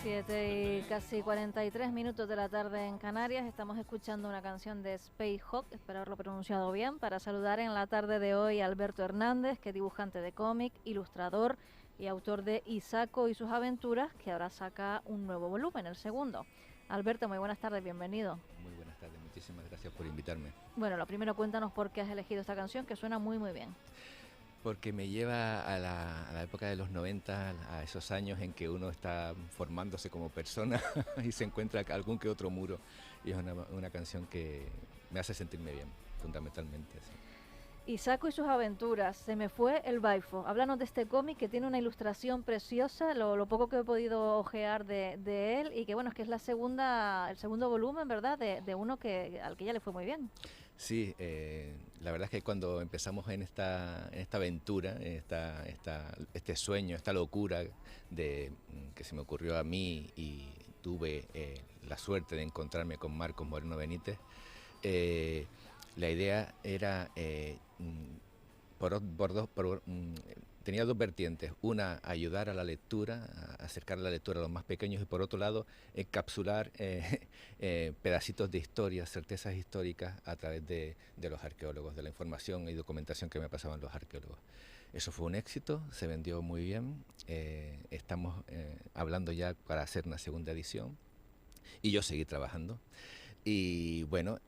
7 y casi 43 minutos de la tarde en Canarias. Estamos escuchando una canción de Space Hawk, espero haberlo pronunciado bien, para saludar en la tarde de hoy a Alberto Hernández, que es dibujante de cómic, ilustrador y autor de Isako y sus aventuras, que ahora saca un nuevo volumen, el segundo. Alberto, muy buenas tardes, bienvenido. Muy buenas tardes, muchísimas gracias por invitarme. Bueno, lo primero, cuéntanos por qué has elegido esta canción, que suena muy muy bien. Porque me lleva a la época de los 90, a esos años en que uno está formándose como persona y se encuentra algún que otro muro. Y es una canción que me hace sentirme bien, fundamentalmente. Sí. Isako y sus aventuras, se me fue el baifo. Háblanos de este cómic que tiene una ilustración preciosa, lo poco que he podido ojear de él, y que bueno, es que es el segundo volumen, ¿verdad? De uno al que ya le fue muy bien. Sí, la verdad es que cuando empezamos en esta aventura, este sueño, esta locura que se me ocurrió a mí y tuve la suerte de encontrarme con Marcos Moreno Benítez, la idea era, tenía dos vertientes. Una, ayudar a la lectura, a acercar la lectura a los más pequeños, y por otro lado, encapsular pedacitos de historia, certezas históricas a través de los arqueólogos, de la información y documentación que me pasaban los arqueólogos. Eso fue un éxito, se vendió muy bien. Estamos hablando ya para hacer una segunda edición y yo seguí trabajando. Y bueno,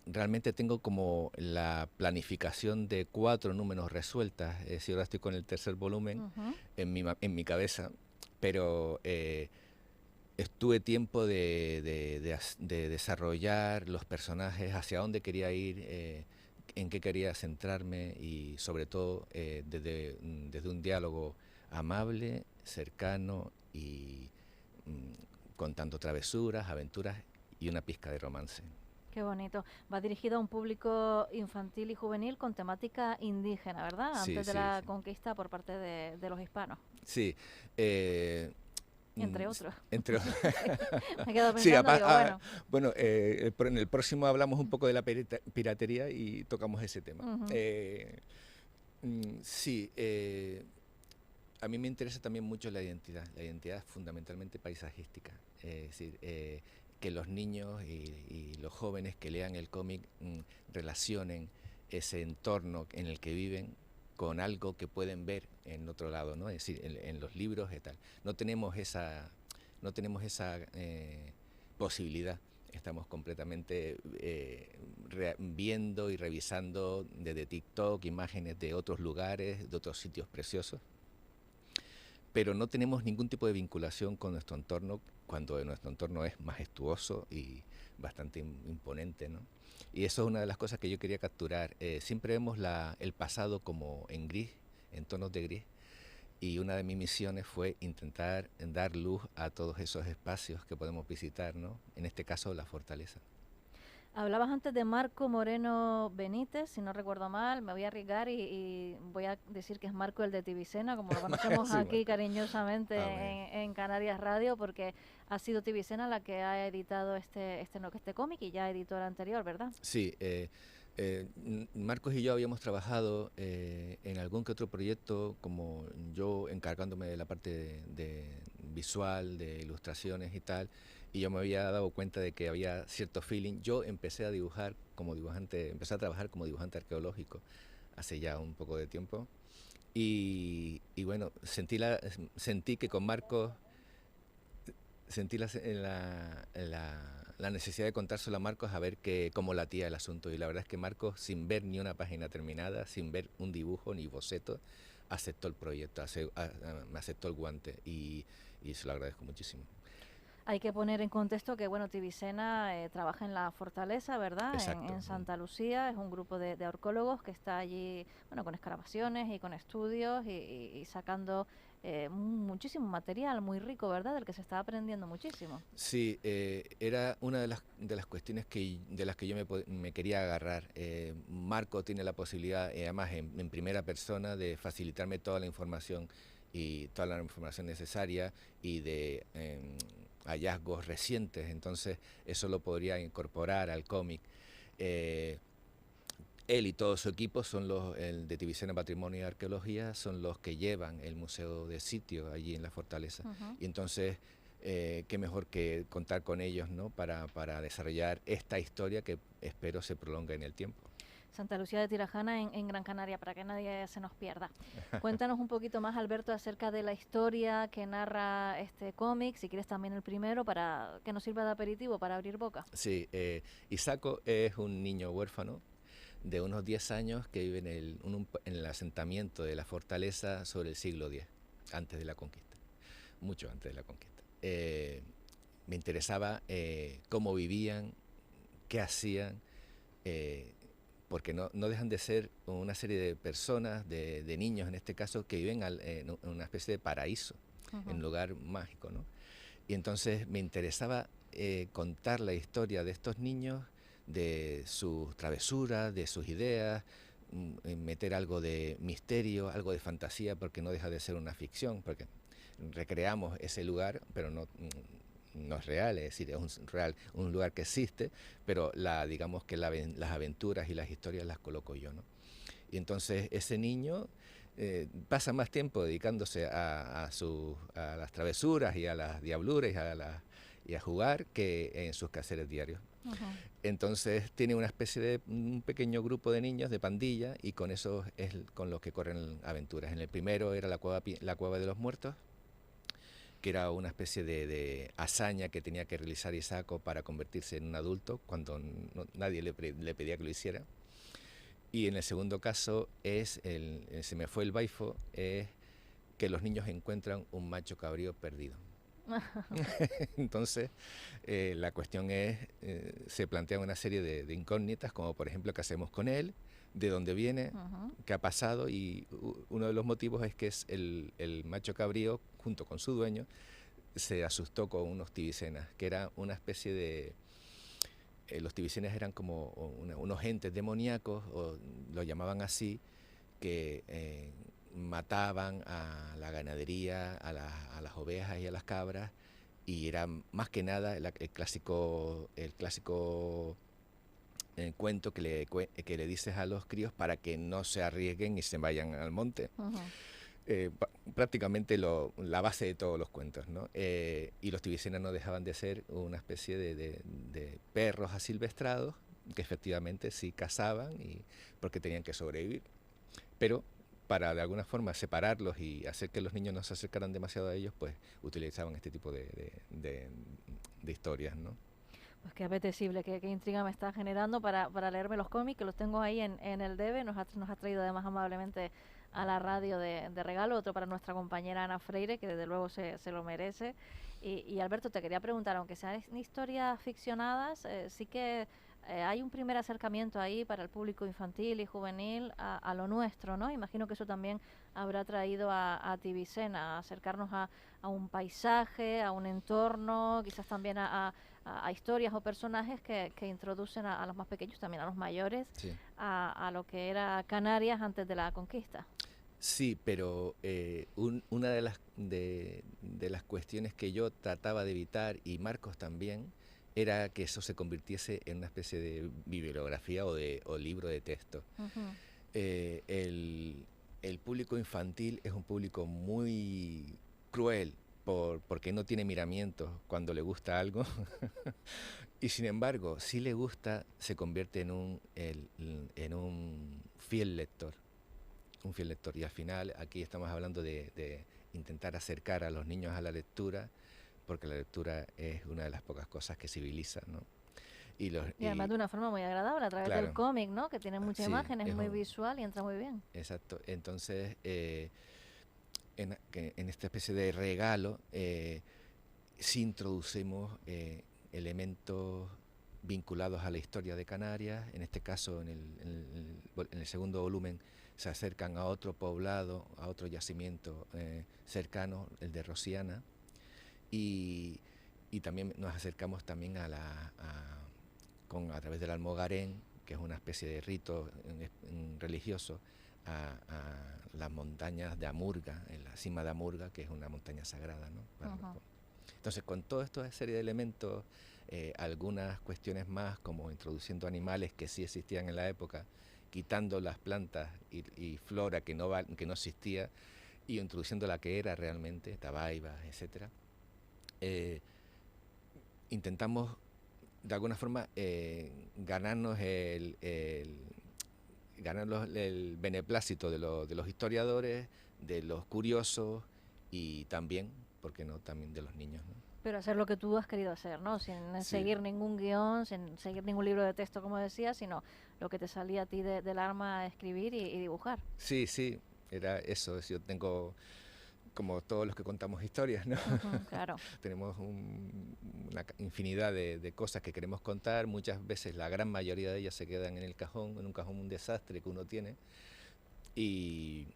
realmente tengo como la planificación de 4 números resueltas. Si ahora estoy con el tercer volumen en mi cabeza, pero estuve tiempo de desarrollar los personajes, hacia dónde quería ir, en qué quería centrarme, y sobre todo desde un diálogo amable, cercano y contando travesuras, aventuras y una pizca de romance. Qué bonito. Va dirigido a un público infantil y juvenil con temática indígena, ¿verdad? Sí, Antes de sí, la sí. conquista por parte de los hispanos. Sí. Entre otros. Entre otros. Me quedo Sí, pensando, digo, bueno. bueno, en el próximo hablamos un poco de la piratería y tocamos ese tema. Sí, a mí me interesa también mucho la identidad. La identidad es fundamentalmente paisajística. Es decir, que los niños y los jóvenes que lean el cómic relacionen ese entorno en el que viven con algo que pueden ver en otro lado, ¿no? Es decir, en los libros y tal. No tenemos esa posibilidad. Estamos completamente viendo y revisando desde TikTok imágenes de otros lugares, de otros sitios preciosos, pero no tenemos ningún tipo de vinculación con nuestro entorno, cuando nuestro entorno es majestuoso y bastante imponente, ¿no? Y eso es una de las cosas que yo quería capturar. Siempre vemos el pasado como en gris, en tonos de gris, y una de mis misiones fue intentar dar luz a todos esos espacios que podemos visitar, ¿no? En este caso, la fortaleza. Hablabas antes de Marco Moreno Benítez, si no recuerdo mal, me voy a arriesgar y voy a decir que es Marco el de Tibicena, como lo conocemos Sí, aquí Marco. cariñosamente Amén. en Canarias Radio, porque ha sido Tibicena la que ha editado este cómic y ya editó el anterior, ¿verdad? Sí, Marcos y yo habíamos trabajado en algún que otro proyecto, como yo encargándome de la parte de visual, de ilustraciones y tal, y yo me había dado cuenta de que había cierto feeling. Yo empecé a dibujar como dibujante, empecé a trabajar como dibujante arqueológico hace ya un poco de tiempo, y bueno, sentí que con Marcos sentí la necesidad de contárselo a Marcos, a ver cómo latía el asunto. Y la verdad es que Marcos, sin ver ni una página terminada, sin ver un dibujo ni boceto, aceptó el proyecto, me aceptó el guante, y se lo agradezco muchísimo. Hay que poner en contexto que, bueno, Tibicena trabaja en la Fortaleza, ¿verdad? Exacto. En Santa Lucía, es un grupo de arqueólogos que está allí, bueno, con excavaciones y con estudios y sacando muchísimo material muy rico, ¿verdad? Del que se está aprendiendo muchísimo. Sí, era una de las cuestiones de las que yo me quería agarrar. Marco tiene la posibilidad, además en primera persona, de facilitarme toda la información y toda la información necesaria, y de hallazgos recientes. Entonces eso lo podría incorporar al cómic. él y todo su equipo son el de División de Patrimonio y Arqueología, son los que llevan el museo de sitio allí en la fortaleza. Y entonces, qué mejor que contar con ellos, ¿no? para desarrollar esta historia que espero se prolongue en el tiempo. Santa Lucía de Tirajana en Gran Canaria, para que nadie se nos pierda. Cuéntanos un poquito más, Alberto, acerca de la historia que narra este cómic, si quieres también el primero, para que nos sirva de aperitivo, para abrir boca. Sí, Isaco es un niño huérfano de unos 10 años que vive en el asentamiento de la fortaleza sobre el siglo X, antes de la conquista, mucho antes de la conquista. Me interesaba cómo vivían, qué hacían, porque no dejan de ser una serie de personas, de niños en este caso, que viven en una especie de paraíso, en un lugar mágico, ¿no? Y entonces me interesaba contar la historia de estos niños, de sus travesuras, de sus ideas, meter algo de misterio, algo de fantasía, porque no deja de ser una ficción, porque recreamos ese lugar, pero no es real, es decir, es un lugar que existe, pero digamos que las aventuras y las historias las coloco yo, ¿no? Y entonces ese niño pasa más tiempo dedicándose a las travesuras y a las diabluras y a jugar que en sus quehaceres diarios. Entonces tiene una especie de un pequeño grupo de niños de pandilla y con eso es con los que corren aventuras. En el primero era la cueva de los muertos, que era una especie de hazaña que tenía que realizar Isaco para convertirse en un adulto cuando nadie le pedía que lo hiciera. Y en el segundo caso se me fue el baifo, es que los niños encuentran un macho cabrío perdido. Entonces, la cuestión es, se plantea una serie de incógnitas, como por ejemplo, ¿qué hacemos con él? ¿De dónde viene? ¿Qué ha pasado? Y uno de los motivos es que el macho cabrío, junto con su dueño, se asustó con unos tibicenas, que era una especie de... los tibicenas eran como unos entes demoníacos, o lo llamaban así, que mataban a la ganadería, a las ovejas y a las cabras, y era más que nada el clásico cuento que le dices a los críos para que no se arriesguen y se vayan al monte. Prácticamente la base de todos los cuentos, ¿no? Y los tibicenas no dejaban de ser una especie de perros asilvestrados que efectivamente sí cazaban porque tenían que sobrevivir, pero para de alguna forma separarlos y hacer que los niños no se acercaran demasiado a ellos, pues utilizaban este tipo de historias, ¿no? Pues qué apetecible, qué intriga me está generando para leerme los cómics, que los tengo ahí en el debe. Nos ha traído además amablemente a la radio de regalo, otro para nuestra compañera Ana Freire, que desde luego se lo merece. Y Alberto, te quería preguntar, aunque sean historias ficcionadas, sí que hay un primer acercamiento ahí para el público infantil y juvenil a lo nuestro, ¿no? Imagino que eso también habrá traído a Tibicena, a acercarnos a un paisaje, a un entorno, quizás también a historias o personajes que introducen a los más pequeños, también a los mayores, sí, a lo que era Canarias antes de la conquista. Sí, pero una de las cuestiones que yo trataba de evitar, y Marcos también, era que eso se convirtiese en una especie de bibliografía o libro de texto. El público infantil es un público muy cruel, porque no tiene miramientos cuando le gusta algo. Y sin embargo, si le gusta, se convierte en un fiel lector. Un fiel lector. Y al final aquí estamos hablando de intentar acercar a los niños a la lectura, porque la lectura es una de las pocas cosas que civilizan, ¿no? Y además de una forma muy agradable, a través del cómic, ¿no? Que tiene mucha imagen, es muy visual y entra muy bien. Exacto. Entonces, en esta especie de regalo, sí introducimos elementos vinculados a la historia de Canarias. En este caso, en el segundo volumen, se acercan a otro poblado, a otro yacimiento cercano, el de Rosiana, y también nos acercamos también a través del Almogarén, que es una especie de rito religioso, a las montañas de Amurga, en la cima de Amurga, que es una montaña sagrada, ¿no? Entonces, con toda esta serie de elementos, algunas cuestiones más, como introduciendo animales que sí existían en la época quitando las plantas y flora que no existía y introduciendo la que era realmente, tabaibas, etcétera. Intentamos de alguna forma ganarnos el beneplácito de los historiadores, de los curiosos y también, ¿por qué no?, también de los niños, ¿no? Pero hacer lo que tú has querido hacer, ¿no? Sin Sí. seguir ningún guión, sin seguir ningún libro de texto, como decías, sino lo que te salía a ti del alma, escribir y dibujar. Sí, sí, era eso. Yo tengo, como todos los que contamos historias, ¿no? Claro. Tenemos una infinidad de cosas que queremos contar. Muchas veces, la gran mayoría de ellas se quedan en el cajón, en un cajón, un desastre que uno tiene. Y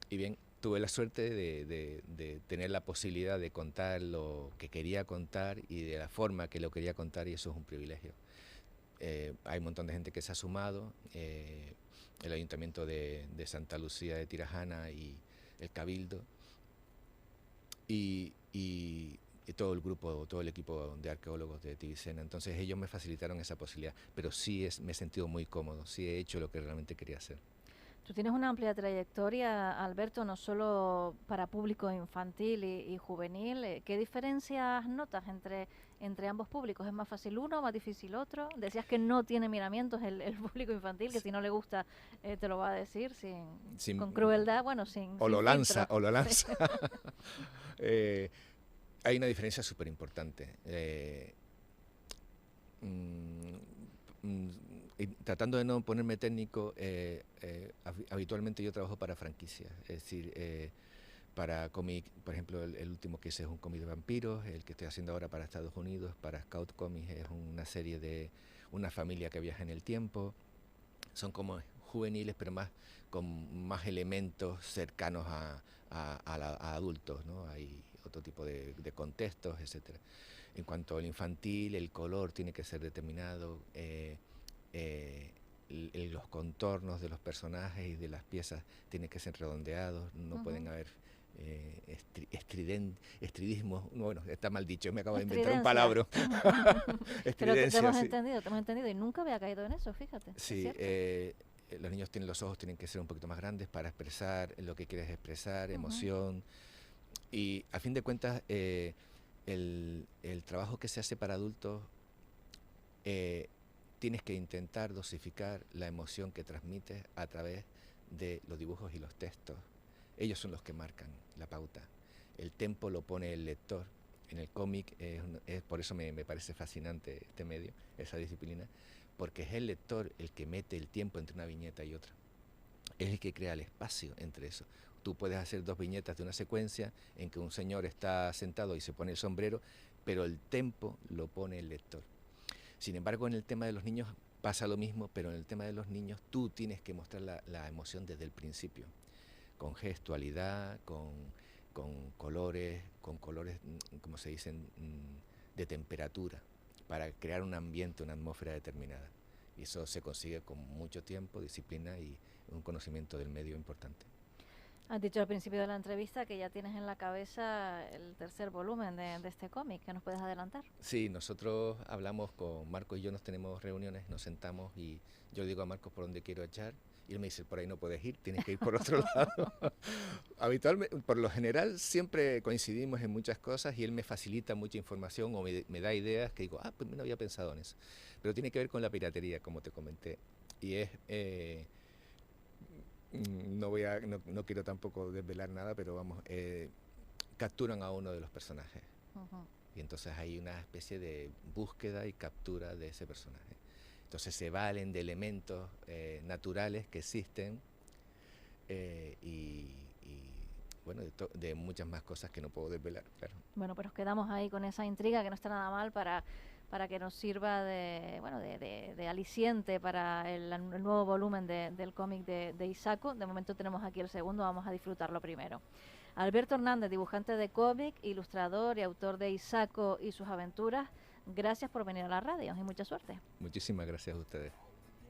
bien, tuve la suerte de tener la posibilidad de contar lo que quería contar y de la forma que lo quería contar, y eso es un privilegio. Hay un montón de gente que se ha sumado, el Ayuntamiento de Santa Lucía de Tirajana y el Cabildo, y todo el grupo, todo el equipo de arqueólogos de Tibicena. Entonces ellos me facilitaron esa posibilidad, pero sí me he sentido muy cómodo, sí he hecho lo que realmente quería hacer. Tú tienes una amplia trayectoria, Alberto, no solo para público infantil y juvenil. ¿Qué diferencias notas entre ambos públicos? ¿Es más fácil uno, más difícil otro? Decías que no tiene miramientos el público infantil, que si no le gusta te lo va a decir con crueldad, bueno, sin o lo lanza. Sí. Hay una diferencia súper importante. Tratando de no ponerme técnico, habitualmente yo trabajo para franquicias, es decir, para cómic, por ejemplo, el último que hice es un cómic de vampiros, el que estoy haciendo ahora para Estados Unidos, para Scout Comics, es una serie de una familia que viaja en el tiempo. Son como juveniles, pero con más elementos cercanos a adultos, ¿no? Hay otro tipo de contextos, etcétera. En cuanto al infantil, el color tiene que ser determinado, los contornos de los personajes y de las piezas tienen que ser redondeados, no pueden haber estridismos, bueno, está mal dicho, me acabo de inventar un palabra. Pero te hemos entendido y nunca había caído en eso, fíjate. Sí, los niños los ojos tienen que ser un poquito más grandes para expresar lo que quieres expresar, emoción, y a fin de cuentas el trabajo que se hace para adultos, tienes que intentar dosificar la emoción que transmites a través de los dibujos y los textos. Ellos son los que marcan la pauta. El tempo lo pone el lector. En el cómic, por eso me parece fascinante este medio, esa disciplina, porque es el lector el que mete el tiempo entre una viñeta y otra. Es el que crea el espacio entre eso. Tú puedes hacer 2 viñetas de una secuencia en que un señor está sentado y se pone el sombrero, pero el tempo lo pone el lector. Sin embargo, en el tema de los niños pasa lo mismo, pero en el tema de los niños tú tienes que mostrar la emoción desde el principio, con gestualidad, con colores, como se dicen, de temperatura, para crear un ambiente, una atmósfera determinada. Y eso se consigue con mucho tiempo, disciplina y un conocimiento del medio importante. Has dicho al principio de la entrevista que ya tienes en la cabeza el 3er volumen de este cómic, ¿qué nos puedes adelantar? Sí, nosotros hablamos con Marcos y yo, nos tenemos reuniones, nos sentamos y yo digo a Marcos por dónde quiero echar y él me dice, por ahí no puedes ir, tienes que ir por otro lado. Habitualmente, por lo general, siempre coincidimos en muchas cosas y él me facilita mucha información o me da ideas que digo, pues no había pensado en eso. Pero tiene que ver con la piratería, como te comenté, y es... no quiero tampoco desvelar nada, pero vamos, capturan a uno de los personajes. Y entonces hay una especie de búsqueda y captura de ese personaje. Entonces se valen de elementos naturales que existen y bueno, de muchas más cosas que no puedo desvelar. Claro. Bueno, pues nos quedamos ahí con esa intriga que no está nada mal para que nos sirva de aliciente para el nuevo volumen del cómic de Isaco. De momento tenemos aquí el segundo, vamos a disfrutarlo primero. Alberto Hernández, dibujante de cómic, ilustrador y autor de Isaco y sus aventuras, gracias por venir a la radio y mucha suerte. Muchísimas gracias a ustedes.